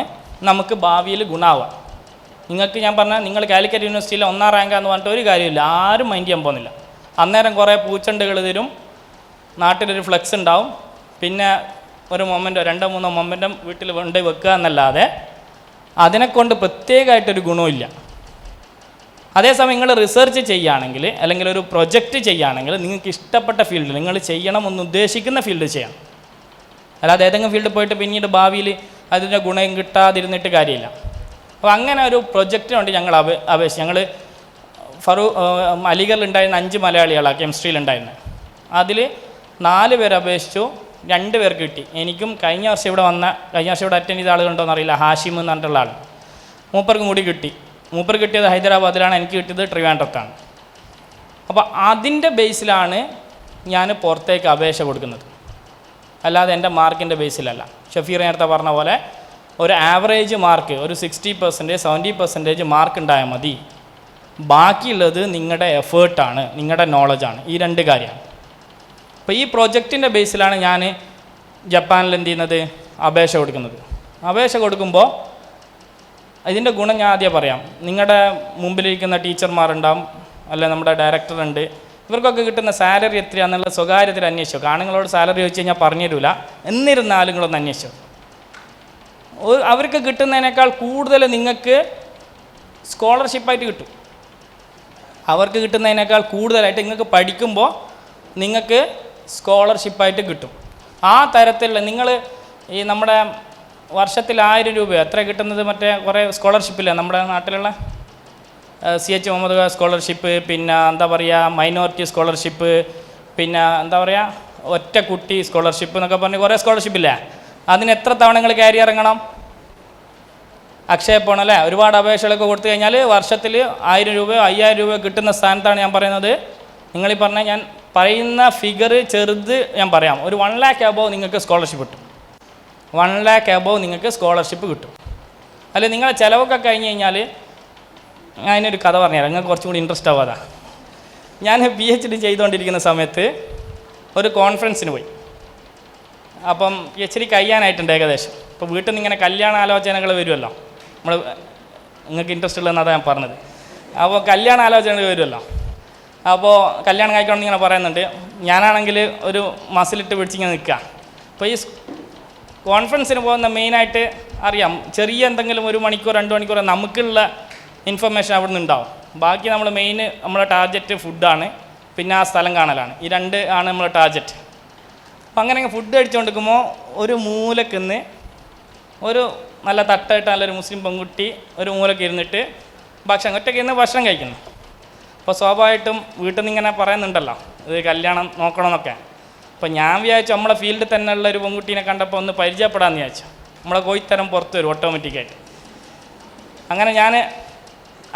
നമുക്ക് ഭാവിയിൽ ഗുണമാവുക. നിങ്ങൾക്ക് ഞാൻ പറഞ്ഞാൽ, നിങ്ങൾ കാലിക്കറ്റ് യൂണിവേഴ്സിറ്റിയിൽ 1ാം റാങ്കാന്ന് പറഞ്ഞിട്ട് ഒരു കാര്യമില്ല, ആരും മൈൻഡ് ചെയ്യാൻ പോകുന്നില്ല. അന്നേരം കുറേ പൂച്ചെണ്ടുകൾ തരും, നാട്ടിലൊരു ഫ്ലെക്സ് ഉണ്ടാവും, പിന്നെ ഒരു മൊമെൻറ്റോ 2-3 മൊമെൻറ്റം വീട്ടിൽ കൊണ്ട് വെക്കുക എന്നല്ലാതെ അതിനെക്കൊണ്ട് പ്രത്യേകമായിട്ടൊരു ഗുണമില്ല. അതേസമയം നിങ്ങൾ റിസർച്ച് ചെയ്യുകയാണെങ്കിൽ അല്ലെങ്കിൽ ഒരു പ്രൊജക്റ്റ് ചെയ്യുകയാണെങ്കിൽ നിങ്ങൾക്ക് ഇഷ്ടപ്പെട്ട ഫീൽഡ്, നിങ്ങൾ ചെയ്യണമെന്ന് ഉദ്ദേശിക്കുന്ന ഫീൽഡ് ചെയ്യണം. അല്ലാതെ ഏതെങ്കിലും ഫീൽഡിൽ പോയിട്ട് പിന്നീട് ഭാവിയിൽ അതിൻ്റെ ഗുണം കിട്ടാതിരുന്നിട്ട് കാര്യമില്ല. അപ്പോൾ അങ്ങനെ ഒരു പ്രൊജക്റ്റിന് വേണ്ടി ഞങ്ങൾ അപേക്ഷിച്ചു. ഞങ്ങൾ അലിഗറിലുണ്ടായിരുന്ന 5 മലയാളികളാണ് കെമിസ്ട്രിയിലുണ്ടായിരുന്നത്. അതിൽ 4 പേർ അപേക്ഷിച്ചു, 2 പേർക്ക് കിട്ടി. എനിക്കും കഴിഞ്ഞ വർഷം ഇവിടെ അറ്റൻഡ് ചെയ്ത ആളുകളുണ്ടോയെന്ന് അറിയില്ല, ഹാഷിം എന്ന് പറഞ്ഞിട്ടുള്ള ആൾ, മൂപ്പർക്കും കൂടി കിട്ടി. മൂപ്പർ കിട്ടിയത് ഹൈദരാബാദിലാണ്, എനിക്ക് കിട്ടിയത് ട്രിവാൻഡ്രത്താണ്. അപ്പോൾ അതിൻ്റെ ബേസിലാണ് ഞാൻ പുറത്തേക്ക് അപേക്ഷ കൊടുക്കുന്നത്, അല്ലാതെ എൻ്റെ മാർക്കിൻ്റെ ബേസിലല്ല. ഷഫീർ നേരത്തെ പറഞ്ഞ പോലെ ഒരു ആവറേജ് മാർക്ക്, ഒരു 60%, 70% മാർക്ക് ഉണ്ടായാൽ മതി. ബാക്കിയുള്ളത് നിങ്ങളുടെ എഫേർട്ടാണ്, നിങ്ങളുടെ നോളജാണ്. ഈ 2 കാര്യമാണ്. അപ്പോൾ ഈ പ്രൊജക്റ്റിൻ്റെ ബേസിലാണ് ഞാൻ ജപ്പാനിൽ എന്ത് ചെയ്യുന്നത്, അപേക്ഷ കൊടുക്കുന്നത്. അപേക്ഷ കൊടുക്കുമ്പോൾ ഇതിൻ്റെ ഗുണം ഞാൻ ആദ്യം പറയാം. നിങ്ങളുടെ മുമ്പിലിരിക്കുന്ന ടീച്ചർമാരുണ്ടാവും, അല്ലെ നമ്മുടെ ഡയറക്ടറുണ്ട്, ഇവർക്കൊക്കെ കിട്ടുന്ന സാലറി എത്രയാണെന്നുള്ള സ്വകാര്യത്തിൽ അന്വേഷിച്ചു. ആണുങ്ങളോട് സാലറി ചോദിച്ചു കഴിഞ്ഞാൽ പറഞ്ഞു തരില്ല. എന്നിരുന്നാലും നിങ്ങളൊന്ന് അന്വേഷിച്ചു. അവർക്ക് കിട്ടുന്നതിനേക്കാൾ കൂടുതൽ നിങ്ങൾക്ക് സ്കോളർഷിപ്പായിട്ട് കിട്ടും. അവർക്ക് കിട്ടുന്നതിനേക്കാൾ കൂടുതലായിട്ട് നിങ്ങൾക്ക് പഠിക്കുമ്പോൾ നിങ്ങൾക്ക് സ്കോളർഷിപ്പായിട്ട് കിട്ടും. ആ തരത്തിലുള്ള നിങ്ങൾ ഈ നമ്മുടെ വർഷത്തിൽ 1000 രൂപ എത്ര കിട്ടുന്നത്? മറ്റേ കുറേ സ്കോളർഷിപ്പില്ല നമ്മുടെ നാട്ടിലുള്ള CH മുഹമ്മദ് സ്കോളർഷിപ്പ്, പിന്നെ എന്താ പറയുക മൈനോറിറ്റി സ്കോളർഷിപ്പ്, പിന്നെ എന്താ പറയുക ഒറ്റ കുട്ടി സ്കോളർഷിപ്പ് എന്നൊക്കെ പറഞ്ഞ് കുറേ സ്കോളർഷിപ്പില്ലേ? അതിന് എത്ര തവണ നിങ്ങൾ കയറി ഇറങ്ങണം? അക്ഷയ പോകണം അല്ലേ? ഒരുപാട് അപേക്ഷകളൊക്കെ കൊടുത്തു കഴിഞ്ഞാൽ വർഷത്തിൽ 1000 രൂപയോ 5000 രൂപയോ കിട്ടുന്ന സ്ഥാനത്താണ് ഞാൻ പറയുന്നത്. നിങ്ങളീ പറഞ്ഞ ഞാൻ പറയുന്ന ഫിഗർ ചെറുത് ഞാൻ പറയാം. ഒരു 1 lakh above നിങ്ങൾക്ക് സ്കോളർഷിപ്പ് കിട്ടും. 1 lakh above നിങ്ങൾക്ക് സ്കോളർഷിപ്പ് കിട്ടും. അല്ലെ നിങ്ങളെ ചിലവൊക്കെ കഴിഞ്ഞ് കഴിഞ്ഞാൽ ഞാൻ അതിനൊരു കഥ പറഞ്ഞുതരാം, നിങ്ങൾക്ക് കുറച്ചും കൂടി ഇൻട്രസ്റ്റ് ആവാതാ. ഞാൻ PhD ചെയ്തുകൊണ്ടിരിക്കുന്ന സമയത്ത് ഒരു കോൺഫറൻസിന് പോയി. അപ്പം PhD കഴിയാനായിട്ടുണ്ട് ഏകദേശം. ഇപ്പോൾ വീട്ടിൽ നിന്ന് ഇങ്ങനെ കല്യാണ ആലോചനകൾ വരുമല്ലോ, നമ്മൾ നിങ്ങൾക്ക് ഇൻട്രസ്റ്റ് ഉള്ളതെന്ന് അതാണ് ഞാൻ പറഞ്ഞത്. അപ്പോൾ കല്യാണ ആലോചനകൾ വരുമല്ലോ. അപ്പോൾ കല്യാണം കഴിക്കണമെന്ന് ഇങ്ങനെ പറയുന്നുണ്ട്. ഞാനാണെങ്കിൽ ഒരു മസിലിട്ട് പിടിച്ചിങ്ങനെ നിൽക്കുക. അപ്പോൾ ഈ കോൺഫറൻസിന് പോകുന്ന മെയിനായിട്ട് അറിയാം, ചെറിയ എന്തെങ്കിലും 1 മണിക്കൂർ 2 മണിക്കൂർ നമുക്കുള്ള ഇൻഫർമേഷൻ അവിടെ നിന്ന് ഉണ്ടാവും. ബാക്കി നമ്മൾ മെയിൻ നമ്മളെ ടാർഗറ്റ് ഫുഡാണ്, പിന്നെ ആ സ്ഥലം കാണലാണ്. ഈ 2 ആണ് നമ്മളെ ടാർഗറ്റ്. അപ്പം അങ്ങനെ ഫുഡ് കഴിച്ചുകൊണ്ടിരിക്കുമ്പോൾ ഒരു മൂലക്കുന്ന് ഒരു നല്ല തട്ടായിട്ട് നല്ലൊരു മുസ്ലിം പെൺകുട്ടി ഒരു മൂലക്ക് ഇരുന്നിട്ട് ഒറ്റയ്ക്ക് ഇരുന്ന് ഭക്ഷണം കഴിക്കുന്നു. അപ്പോൾ സ്വാഭാവികമായിട്ടും വീട്ടിൽ നിന്ന് ഇങ്ങനെ പറയുന്നുണ്ടല്ലോ ഇത് കല്യാണം നോക്കണമെന്നൊക്കെ. അപ്പോൾ ഞാൻ വിചാരിച്ചു നമ്മളെ ഫീൽഡിൽ തന്നെയുള്ള ഒരു പെൺകുട്ടീനെ കണ്ടപ്പോൾ ഒന്ന് പരിചയപ്പെടാമെന്ന് വിചാരിച്ചു. നമ്മളെ കോയിത്തരം പുറത്ത് വരും ഓട്ടോമാറ്റിക്കായിട്ട്. അങ്ങനെ ഞാൻ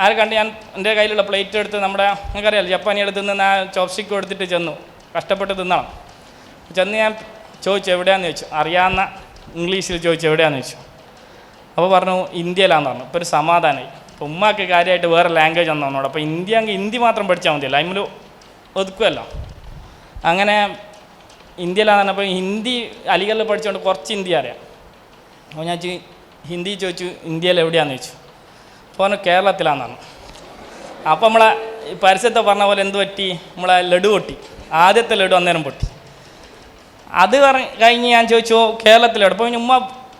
ആരെ കണ്ട് ഞാൻ എൻ്റെ കയ്യിലുള്ള പ്ലേറ്റ് എടുത്ത് നമ്മുടെ നിങ്ങൾക്കറിയാമല്ലോ ജപ്പാനി എടുത്ത് നിന്ന് ആ ചോപ്സ്റ്റിക്ക് എടുത്തിട്ട് ചെന്നു. കഷ്ടപ്പെട്ട് തിന്നണം. ചെന്ന് ഞാൻ ചോദിച്ചു എവിടെയാണെന്ന് ചോദിച്ചു. അറിയാവുന്ന ഇംഗ്ലീഷിൽ ചോദിച്ചു എവിടെയാണെന്ന് ചോദിച്ചു. അപ്പോൾ പറഞ്ഞു ഇന്ത്യയിലാണെന്ന് പറഞ്ഞു. ഇപ്പോൾ ഒരു സമാധാനമായി. അപ്പോൾ ഉമ്മക്ക് കാര്യമായിട്ട് വേറെ ലാംഗ്വേജ് ഒന്നും തന്നോട്. അപ്പോൾ ഹിന്ദി മാത്രം പഠിച്ചാൽ മതിയല്ലോ, അതിൽ ഒതുക്കുമല്ലോ. അങ്ങനെ ഇന്ത്യയിലാണെന്ന് പറഞ്ഞപ്പോൾ ഹിന്ദി അലിഗഡിൽ പഠിച്ചുകൊണ്ട് കുറച്ച് ഹിന്ദി അറിയാം. അപ്പോൾ ഞാൻ ഹിന്ദി ചോദിച്ചു ഇന്ത്യയിൽ എവിടെയാണെന്ന് ചോദിച്ചു. അപ്പോൾ പറഞ്ഞു കേരളത്തിലാണെന്ന് പറഞ്ഞു. അപ്പോൾ നമ്മളെ പരസ്യത്തെ പറഞ്ഞ പോലെ എന്ത് പറ്റി, നമ്മളെ ലഡു പൊട്ടി. ആദ്യത്തെ ലഡു അന്നേരം പൊട്ടി. അത് കഴിഞ്ഞ് ഞാൻ ചോദിച്ചു കേരളത്തിലെവിടെ. അപ്പോൾ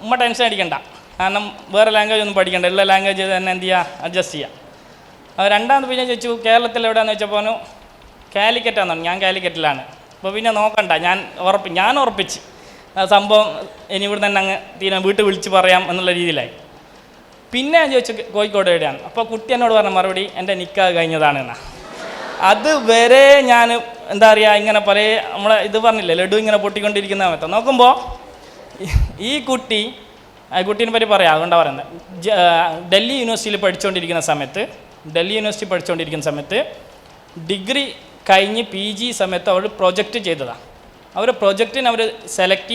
ഉമ്മ ടെൻഷൻ അടിക്കണ്ട, കാരണം വേറെ ലാംഗ്വേജ് ഒന്നും പഠിക്കണ്ട, ഉള്ള ലാംഗ്വേജ് തന്നെ എന്ത് ചെയ്യുക അഡ്ജസ്റ്റ് ചെയ്യുക. അത് രണ്ടാമത് പിന്നെ ചോദിച്ചു കേരളത്തിൽ എവിടെയാണെന്ന് വെച്ചപ്പോൾ കാലിക്കറ്റാന്ന് പറഞ്ഞു. ഞാൻ കാലിക്കറ്റിലാണ്. അപ്പോൾ പിന്നെ നോക്കണ്ട, ഞാൻ ഉറപ്പിച്ച് സംഭവം ഇനി ഇവിടെ തന്നെ അങ്ങ് വീട്ടിൽ വിളിച്ച് പറയാം എന്നുള്ള രീതിയിലായി. പിന്നെ ഞാൻ ചോദിച്ചു കോഴിക്കോട് എവിടെയാണ്. അപ്പോൾ കുട്ടി എന്നോട് പറഞ്ഞ മറുപടി എൻ്റെ നിക്കാഹ് കഴിഞ്ഞതാണെന്നാണ്. അതുവരെ ഞാൻ എന്താ പറയുക ഇങ്ങനെ പല നമ്മളെ ഇത് പറഞ്ഞില്ലേ ലഡു ഇങ്ങനെ പൊട്ടിക്കൊണ്ടിരിക്കുന്ന സമയത്ത് നോക്കുമ്പോൾ ഈ കുട്ടീനെ പറ്റി പറയാം, അതുകൊണ്ടാണ് പറയുന്നത്. ഡൽഹി യൂണിവേഴ്സിറ്റിയിൽ പഠിച്ചുകൊണ്ടിരിക്കുന്ന സമയത്ത് ഡിഗ്രി കഴിഞ്ഞ് PG സമയത്ത് അവർ പ്രൊജക്റ്റ് ചെയ്തതാണ്. അവർ പ്രൊജക്റ്റിന് അവർ സെലക്ട്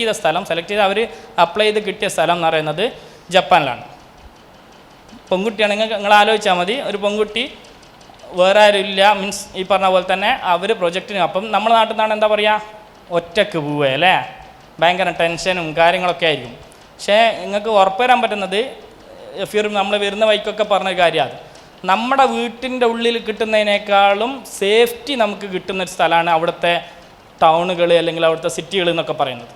ചെയ്ത് അവർ അപ്ലൈ ചെയ്ത് കിട്ടിയ സ്ഥലം എന്ന് പറയുന്നത് ജപ്പാനിലാണ്. പെൺകുട്ടിയാണെങ്കിൽ നിങ്ങൾ ആലോചിച്ചാൽ മതി, ഒരു പെൺകുട്ടി വേറെ ആരും ഇല്ല, മീൻസ് ഈ പറഞ്ഞ പോലെ തന്നെ അവർ പ്രൊജക്റ്റിന്. അപ്പം നമ്മുടെ നാട്ടിൽ നിന്നാണ് എന്താ പറയുക ഒറ്റക്ക് പോവുക അല്ലേ, ഭയങ്കര ടെൻഷനും കാര്യങ്ങളൊക്കെ ആയിരിക്കും. പക്ഷേ നിങ്ങൾക്ക് ഉറപ്പുവരാൻ പറ്റുന്നത് നമ്മൾ വരുന്ന വഴിക്കൊക്കെ പറഞ്ഞൊരു കാര്യമാണ്, നമ്മുടെ വീട്ടിൻ്റെ ഉള്ളിൽ കിട്ടുന്നതിനേക്കാളും സേഫ്റ്റി നമുക്ക് കിട്ടുന്നൊരു സ്ഥലമാണ് അവിടുത്തെ ടൗണുകൾ അല്ലെങ്കിൽ അവിടുത്തെ സിറ്റികൾ എന്നൊക്കെ പറയുന്നത്.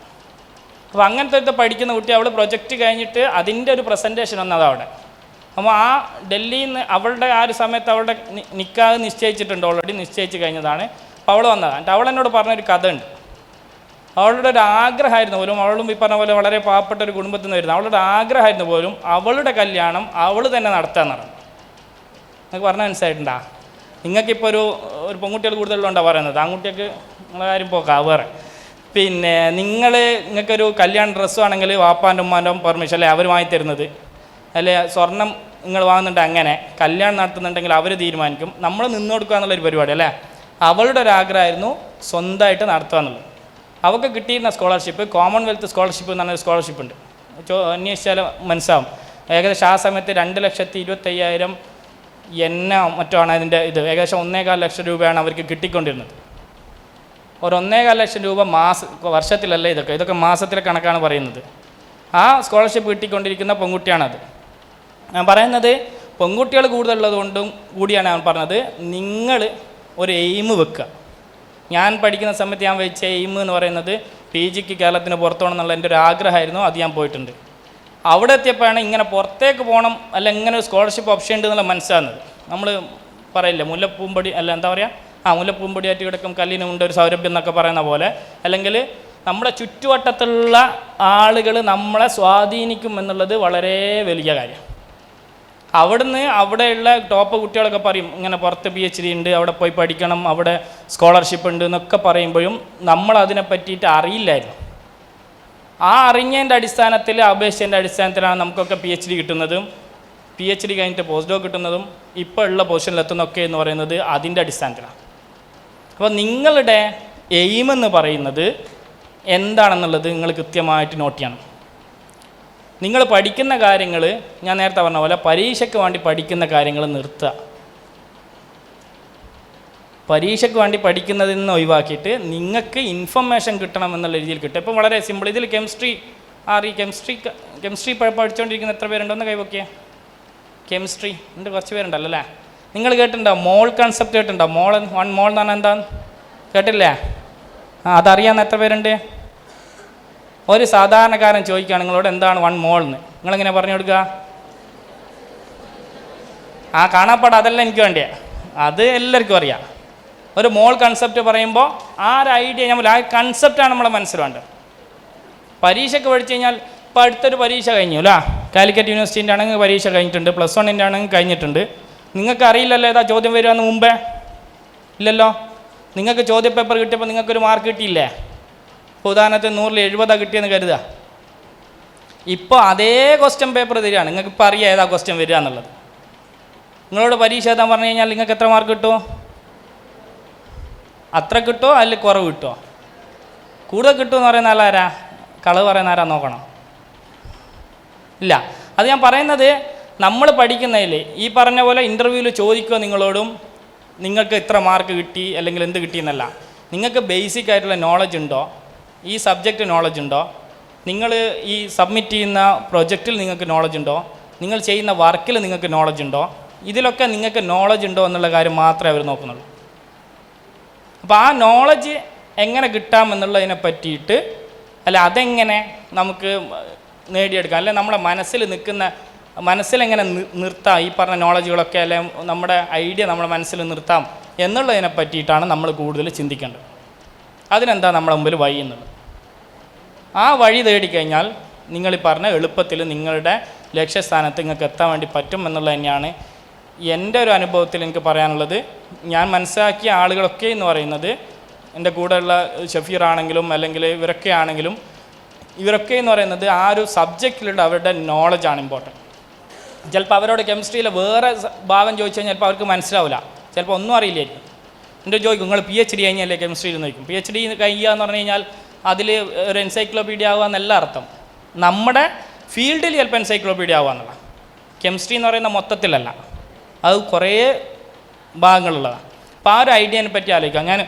അപ്പോൾ അങ്ങനത്തെ പഠിക്കുന്ന കുട്ടി അവൾ പ്രൊജക്റ്റ് കഴിഞ്ഞിട്ട് അതിൻ്റെ ഒരു പ്രസൻറ്റേഷൻ വന്നത് അവിടെ. അപ്പോൾ ആ ഡൽഹിയിൽ നിന്ന് അവളുടെ ആ ഒരു സമയത്ത് അവളുടെ നിക്കാഹ് നിശ്ചയിച്ചിട്ടുണ്ട്, ഓൾറെഡി നിശ്ചയിച്ച് കഴിഞ്ഞതാണ്. അപ്പോൾ അവൾ വന്നതാണ്. എന്നിട്ട് അവൾ എന്നോട് പറഞ്ഞൊരു കഥ ഉണ്ട്. അവളുടെ ഒരു ആഗ്രഹമായിരുന്നു പോലും, അവളും ഈ പറഞ്ഞ പോലെ വളരെ പാവപ്പെട്ട ഒരു കുടുംബത്തിൽ നിന്ന് വരുന്നത്, അവളുടെ ആഗ്രഹമായിരുന്നു പോലും അവളുടെ കല്യാണം അവൾ തന്നെ നടത്താമെന്ന് പറഞ്ഞു. നിങ്ങൾക്ക് പറഞ്ഞാൽ മനസ്സിലായിട്ടുണ്ടാ? നിങ്ങൾക്കിപ്പോൾ ഒരു പെൺകുട്ടികൾ കൂടുതലുണ്ടാണ് പറയുന്നത്, ആൺകുട്ടികൾക്ക് നിങ്ങളെ കാര്യം പോക്കാം വേറെ. പിന്നെ നിങ്ങൾക്കൊരു കല്യാണ ഡ്രസ്സും ആണെങ്കിൽ വാപ്പാൻ്റെ ഉമ്മാൻ്റെ പെർമിഷൻ അല്ലേ അവർ വാങ്ങി തരുന്നത്, അല്ലെ സ്വർണം നിങ്ങൾ വാങ്ങുന്നുണ്ട്, അങ്ങനെ കല്യാണം നടത്തുന്നുണ്ടെങ്കിൽ അവർ തീരുമാനിക്കും, നമ്മൾ നിന്ന് കൊടുക്കുക എന്നുള്ളൊരു പരിപാടി അല്ലേ. അവളുടെ ഒരു ആഗ്രഹമായിരുന്നു സ്വന്തമായിട്ട് നടത്തുക എന്നുള്ളത്. അവൾക്ക് കിട്ടിയിരുന്ന സ്കോളർഷിപ്പ് കോമൺവെൽത്ത് സ്കോളർഷിപ്പ് എന്ന് പറഞ്ഞൊരു സ്കോളർഷിപ്പ് ഉണ്ട്, അന്വേഷിച്ചാൽ മനസ്സിലാവും. ഏകദേശം ആ സമയത്ത് 2,25,000 മറ്റോ ആണ് അതിൻ്റെ ഇത്. ഏകദേശം 1.25 ലക്ഷം രൂപയാണ് അവർക്ക് കിട്ടിക്കൊണ്ടിരുന്നത്. ഒരു 1.25 ലക്ഷം രൂപ വർഷത്തിലല്ല, ഇതൊക്കെ മാസത്തിലെ കണക്കാണ് പറയുന്നത്. ആ സ്കോളർഷിപ്പ് കിട്ടിക്കൊണ്ടിരിക്കുന്ന പെൺകുട്ടിയാണത്. ഞാൻ പറയുന്നത് പെൺകുട്ടികൾ കൂടുതലുള്ളത് കൊണ്ടും കൂടിയാണ് ഞാൻ പറഞ്ഞത്, നിങ്ങൾ ഒരു എയിം വെക്കുക. ഞാൻ പഠിക്കുന്ന സമയത്ത് ഞാൻ വെച്ച എയിം എന്ന് പറയുന്നത് PG കേരളത്തിന് പുറത്തു പോകണം എന്നുള്ള എൻ്റെ ഒരു ആഗ്രഹമായിരുന്നു. അത് ഞാൻ പോയിട്ടുണ്ട്. അവിടെ എത്തിയപ്പോഴാണ് ഇങ്ങനെ പുറത്തേക്ക് പോകണം അല്ല ഇങ്ങനെ ഒരു സ്കോളർഷിപ്പ് ഓപ്ഷൻ ഉണ്ട് എന്നുള്ള മനസ്സിലാകുന്നത്. നമ്മൾ പറയില്ല മുല്ലപ്പൂമ്പൊടി അല്ല എന്താ പറയുക മുല്ലപ്പൂമ്പൊടിയായിട്ട് കിടക്കും കല്ലിനുണ്ട് ഒരു സൗരഭ്യം എന്നൊക്കെ പറയുന്ന പോലെ, അല്ലെങ്കിൽ നമ്മുടെ ചുറ്റുവട്ടത്തുള്ള ആളുകൾ നമ്മളെ സ്വാധീനിക്കും എന്നുള്ളത് വളരെ വലിയ കാര്യം. അവിടുന്ന് അവിടെയുള്ള ടോപ്പ് കുട്ടികളൊക്കെ പറയും ഇങ്ങനെ പുറത്ത് PhD ഉണ്ട്, അവിടെ പോയി പഠിക്കണം, അവിടെ സ്കോളർഷിപ്പ് ഉണ്ട് എന്നൊക്കെ പറയുമ്പോഴും നമ്മൾ അതിനെ പറ്റിയിട്ട് അറിയില്ലായിരുന്നു. ആ അറിഞ്ഞതിൻ്റെ അടിസ്ഥാനത്തിൽ അപേക്ഷേൻ്റെ അടിസ്ഥാനത്തിലാണ് നമുക്കൊക്കെ PhD കിട്ടുന്നതും PhD കഴിഞ്ഞിട്ട് പോസ്റ്റ് ഡോക്ക് കിട്ടുന്നതും ഇപ്പോൾ ഉള്ള പൊസിഷനിലെത്തുന്നതൊക്കെ എന്ന് പറയുന്നത് അതിൻ്റെ അടിസ്ഥാനത്തിലാണ്. അപ്പോൾ നിങ്ങളുടെ എയിം എന്ന് പറയുന്നത് എന്താണെന്നുള്ളത് നിങ്ങൾ കൃത്യമായിട്ട് നോട്ട് ചെയ്യണം. നിങ്ങൾ പഠിക്കുന്ന കാര്യങ്ങൾ ഞാൻ നേരത്തെ പറഞ്ഞ പോലെ പരീക്ഷയ്ക്ക് വേണ്ടി പഠിക്കുന്ന കാര്യങ്ങൾ നിർത്തുക. പരീക്ഷയ്ക്ക് വേണ്ടി പഠിക്കുന്നതിൽ നിന്ന് ഒഴിവാക്കിയിട്ട് നിങ്ങൾക്ക് ഇൻഫർമേഷൻ കിട്ടണം എന്നുള്ള രീതിയിൽ കിട്ടും. ഇപ്പം വളരെ സിമ്പിൾ. ഇതിൽ കെമിസ്ട്രി പഠിച്ചുകൊണ്ടിരിക്കുന്ന എത്ര പേരുണ്ടോയെന്ന് കൈവക്കിയേ? കെമിസ്ട്രി ഉണ്ട് കുറച്ച് പേരുണ്ടല്ലോ അല്ലേ? നിങ്ങൾ കേട്ടിട്ടുണ്ടോ മോൾ കൺസെപ്റ്റ് കേട്ടിട്ടുണ്ടോ? മോൾ 1 മോൾ എന്ന് പറഞ്ഞാൽ എന്താന്ന് കേട്ടില്ലേ? അതറിയാവുന്ന എത്ര പേരുണ്ട്? ഒരു സാധാരണക്കാരൻ ചോദിക്കുകയാണ് നിങ്ങളോട് എന്താണ് 1 മോൾ എന്ന്, നിങ്ങളെങ്ങനെ പറഞ്ഞു കൊടുക്കുക? കാണാപ്പാട് അതല്ല എനിക്ക് വേണ്ടിയാണ്, അത് എല്ലാവർക്കും അറിയാം. ഒരു മോൾ കൺസെപ്റ്റ് പറയുമ്പോൾ ആ ഒരു ഐഡിയ ആ കൺസെപ്റ്റാണ് നമ്മളെ മനസ്സിൽ വേണ്ടത്. പരീക്ഷയ്ക്ക് പഠിച്ചു കഴിഞ്ഞാൽ ഇപ്പോൾ അടുത്തൊരു പരീക്ഷ കഴിഞ്ഞു അല്ലേ? കാലിക്കറ്റ് യൂണിവേഴ്സിറ്റീൻ്റെ ആണെങ്കിൽ പരീക്ഷ കഴിഞ്ഞിട്ടുണ്ട്, +1 ആണെങ്കിൽ കഴിഞ്ഞിട്ടുണ്ട്. നിങ്ങൾക്ക് അറിയില്ലല്ലോ ഏതാ ചോദ്യം വരികയെന്ന് മുമ്പേ? ഇല്ലല്ലോ. നിങ്ങൾക്ക് ചോദ്യപേപ്പർ കിട്ടിയപ്പോൾ നിങ്ങൾക്കൊരു മാർക്ക് കിട്ടിയില്ലേ? ഇപ്പോൾ ഉദാഹരണത്തിന് 100-ൽ 70 കിട്ടിയെന്ന് കരുതുക. ഇപ്പോൾ അതേ ക്വസ്റ്റ്യൻ പേപ്പർ തരികയാണ്, നിങ്ങൾക്ക് ഇപ്പോൾ അറിയാം ഏതാ ക്വസ്റ്റ്യൻ വരിക എന്നുള്ളത്. നിങ്ങളോട് പരീക്ഷ എഴുതാൻ പറഞ്ഞു കഴിഞ്ഞാൽ നിങ്ങൾക്ക് എത്ര മാർക്ക് കിട്ടുമോ? അത്ര കിട്ടുമോ അതിൽ കുറവ് കിട്ടുമോ? കൂടുതൽ കിട്ടുമെന്ന് പറയുന്ന ആളാരാ? കളവ് പറയുന്ന ആരാ നോക്കണം? ഇല്ല. അത് ഞാൻ പറയുന്നത് നമ്മൾ പഠിക്കുന്നതിൽ ഈ പറഞ്ഞ പോലെ ഇൻ്റർവ്യൂവിൽ ചോദിക്കുക നിങ്ങളോടും നിങ്ങൾക്ക് ഇത്ര മാർക്ക് കിട്ടി അല്ലെങ്കിൽ എന്ത് കിട്ടിയെന്നല്ല. നിങ്ങൾക്ക് ബേസിക് ആയിട്ടുള്ള നോളജ് ഉണ്ടോ? ഈ സബ്ജക്റ്റ് നോളജ് ഉണ്ടോ? നിങ്ങൾ ഈ സബ്മിറ്റ് ചെയ്യുന്ന പ്രൊജക്റ്റിൽ നിങ്ങൾക്ക് നോളജ് ഉണ്ടോ? നിങ്ങൾ ചെയ്യുന്ന വർക്കിൽ നിങ്ങൾക്ക് നോളജ് ഉണ്ടോ? ഇതിലൊക്കെ നിങ്ങൾക്ക് നോളജ് ഉണ്ടോ എന്നുള്ള കാര്യം മാത്രമേ അവർ നോക്കുന്നുള്ളൂ. അപ്പോൾ ആ നോളജ് എങ്ങനെ കിട്ടാം എന്നുള്ളതിനെ പറ്റിയിട്ട് അല്ല അതെങ്ങനെ നമുക്ക് നേടിയെടുക്കാം, അല്ലെ നമ്മുടെ മനസ്സിലെങ്ങനെ നിർത്താം ഈ പറഞ്ഞ നോളജുകളൊക്കെ, അല്ലെ നമ്മുടെ ഐഡിയ നമ്മുടെ മനസ്സിൽ നിർത്താം എന്നുള്ളതിനെ പറ്റിയിട്ടാണ് നമ്മൾ കൂടുതൽ ചിന്തിക്കേണ്ടത്. അതിനെന്താ നമ്മുടെ മുമ്പിൽ വഴി എന്നുള്ളത്. ആ വഴി തേടിക്കഴിഞ്ഞാൽ നിങ്ങൾ ഈ പറഞ്ഞ എളുപ്പത്തിൽ നിങ്ങളുടെ ലക്ഷ്യസ്ഥാനത്ത് നിങ്ങൾക്ക് എത്താൻ വേണ്ടി പറ്റും എന്നുള്ളത് തന്നെയാണ് എൻ്റെ ഒരു അനുഭവത്തിൽ എനിക്ക് പറയാനുള്ളത്. ഞാൻ മനസ്സിലാക്കിയ ആളുകളൊക്കെ എന്ന് പറയുന്നത് എൻ്റെ കൂടെയുള്ള ഷഫീർ ആണെങ്കിലും അല്ലെങ്കിൽ ഇവരൊക്കെ ആണെങ്കിലും ഇവരൊക്കെ എന്ന് പറയുന്നത് ആ ഒരു സബ്ജക്റ്റിലുള്ള അവരുടെ നോളജാണ് ഇമ്പോർട്ടൻറ്റ്. ചിലപ്പോൾ അവരോട് കെമിസ്ട്രിയിലെ വേറെ ഭാഗം ചോദിച്ചു കഴിഞ്ഞാൽ ചിലപ്പോൾ അവർക്ക് മനസ്സിലാവില്ല, ചിലപ്പോൾ ഒന്നും അറിയില്ലായിരിക്കും. എൻ്റെ ചോദിക്കും നിങ്ങൾ PhD കഴിഞ്ഞല്ലേ കെമിസ്ട്രിയിൽ നോക്കും. PhD കഴിയുക എന്ന് പറഞ്ഞു കഴിഞ്ഞാൽ അതിൽ ഒരു എൻസൈക്ലോപീഡിയ ആവുക എന്നല്ല അർത്ഥം. നമ്മുടെ ഫീൽഡിൽ ചിലപ്പോൾ എൻസൈക്ലോപീഡിയ ആവുക എന്നുള്ള. കെമിസ്ട്രി എന്ന് പറയുന്ന മൊത്തത്തിലല്ല, അത് കുറേ ഭാഗങ്ങളുള്ളതാണ്. അപ്പോൾ ആ ഒരു ഐഡിയനെ പറ്റി ആലോചിക്കാം. ഞാൻ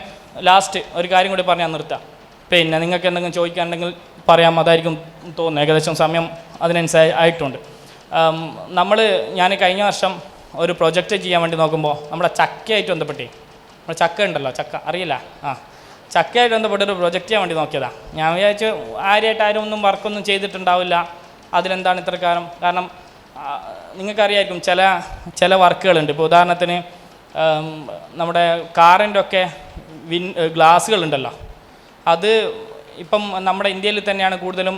ലാസ്റ്റ് ഒരു കാര്യം കൂടി പറഞ്ഞാൽ നിർത്താം. പിന്നെ നിങ്ങൾക്ക് എന്തെങ്കിലും ചോദിക്കാനുണ്ടെങ്കിൽ പറയാം, അതായിരിക്കും തോന്നുന്നു. ഏകദേശം സമയം അതിനനുസരിച്ചായിട്ടുണ്ട്. ഞാൻ കഴിഞ്ഞ വർഷം ഒരു പ്രൊജക്റ്റ് ചെയ്യാൻ വേണ്ടി നോക്കുമ്പോൾ നമ്മുടെ ചക്കയായിട്ട് ബന്ധപ്പെട്ട് നമ്മുടെ ചക്ക ഉണ്ടല്ലോ, ചക്ക അറിയില്ല, ചക്കയായിട്ട് ബന്ധപ്പെട്ടൊരു പ്രൊജക്റ്റ് ചെയ്യാൻ വേണ്ടി നോക്കിയതാണ്. ഞാൻ വിചാരിച്ചു ആരും ഒന്നും വർക്കൊന്നും ചെയ്തിട്ടുണ്ടാവില്ല, അതിലെന്താണ് ഇത്ര കാരണം നിങ്ങൾക്കറിയായിരിക്കും ചില വർക്കുകളുണ്ട്. ഇപ്പോൾ ഉദാഹരണത്തിന് നമ്മുടെ കാറിൻ്റെ ഒക്കെ ഗ്ലാസ്സുകളുണ്ടല്ലോ, അത് ഇപ്പം നമ്മുടെ ഇന്ത്യയിൽ തന്നെയാണ് കൂടുതലും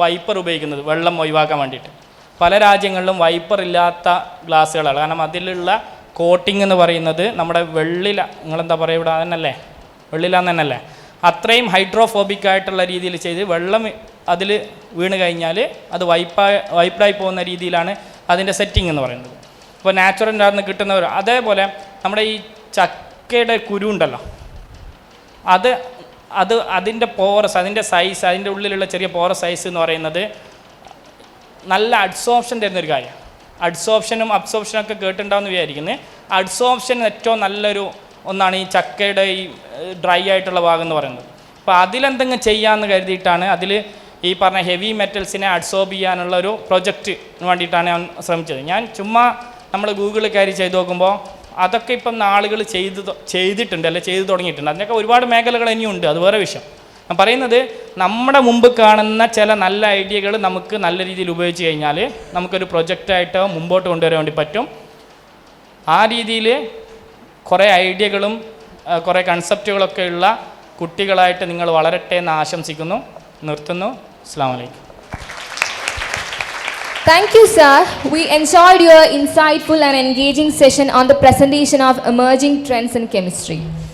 വൈപ്പർ ഉപയോഗിക്കുന്നത് വെള്ളം ഒഴിവാക്കാൻ വേണ്ടിയിട്ട്. പല രാജ്യങ്ങളിലും വൈപ്പർ ഇല്ലാത്ത ഗ്ലാസ്സുകളാണ്. കാരണം അതിലുള്ള കോട്ടിംഗ് എന്ന് പറയുന്നത് നമ്മുടെ വെള്ളില, നിങ്ങളെന്താ പറയുക ഇവിടെ തന്നെയല്ലേ, വെള്ളിലാന്ന് തന്നെയല്ലേ, അത്രയും ഹൈഡ്രോഫോബിക് ആയിട്ടുള്ള രീതിയിൽ ചെയ്ത് വെള്ളം അതിൽ വീണ് കഴിഞ്ഞാൽ അത് വൈപ്പായി പോകുന്ന രീതിയിലാണ് അതിൻ്റെ സെറ്റിംഗ് എന്ന് പറയുന്നത്. ഇപ്പോൾ നാച്ചുറൽ ആർന്ന് കിട്ടുന്നവർ അതേപോലെ നമ്മുടെ ഈ ചക്കയുടെ കുരു ഉണ്ടല്ലോ, അതിൻ്റെ പോറസ്, അതിൻ്റെ സൈസ്, അതിൻ്റെ ഉള്ളിലുള്ള ചെറിയ പോറസ് സൈസ് എന്ന് പറയുന്നത് നല്ല അഡ്സോപ്ഷൻ തരുന്നൊരു കാര്യമാണ്. അഡ്സോപ്ഷനും അബ്സോപ്ഷനൊക്കെ കേട്ടിട്ടുണ്ടാവുമെന്ന് വിചാരിക്കുന്നത്. അഡ്സോപ്ഷൻ ഏറ്റവും നല്ലൊരു ഒന്നാണ് ഈ ചക്കയുടെ ഈ ഡ്രൈ ആയിട്ടുള്ള ഭാഗം എന്ന് പറയുന്നത്. അപ്പോൾ അതിലെന്തെങ്കിലും ചെയ്യാമെന്ന് കരുതിയിട്ടാണ് അതിൽ ഈ പറഞ്ഞ ഹെവി മെറ്റൽസിനെ അഡ്സോർബ് ചെയ്യാനുള്ള ഒരു പ്രൊജക്റ്റിന് വേണ്ടിയിട്ടാണ് ഞാൻ ശ്രമിച്ചത്. ഞാൻ ചുമ്മാ നമ്മൾ ഗൂഗിളിൽ കയറി ചെയ്ത് നോക്കുമ്പോൾ അതൊക്കെ ഇപ്പം ആളുകൾ ചെയ്തിട്ടുണ്ട്, അല്ലെ ചെയ്തു തുടങ്ങിയിട്ടുണ്ട്. അതിനൊക്കെ ഒരുപാട് മേഖലകൾ ഇനിയുണ്ട്, അത് വേറെ വിഷയം. ഞാൻ പറയുന്നത് നമ്മുടെ മുമ്പ് കാണുന്ന ചില നല്ല ഐഡിയകൾ നമുക്ക് നല്ല രീതിയിൽ ഉപയോഗിച്ച് കഴിഞ്ഞാൽ നമുക്കൊരു പ്രൊജക്റ്റായിട്ട് മുമ്പോട്ട് കൊണ്ടുവരാൻ വേണ്ടി പറ്റും. ആ രീതിയിൽ കുറേ ഐഡിയകളും കുറേ കൺസെപ്റ്റുകളൊക്കെ ഉള്ള കുട്ടികളായിട്ട് നിങ്ങൾ വളരട്ടെ എന്ന് ആശംസിക്കുന്നു. നിർത്തുന്നു. അസ്സലാമു അലൈക്കും. Thank you, sir. We enjoyed your insightful and engaging session on the presentation of emerging trends in chemistry.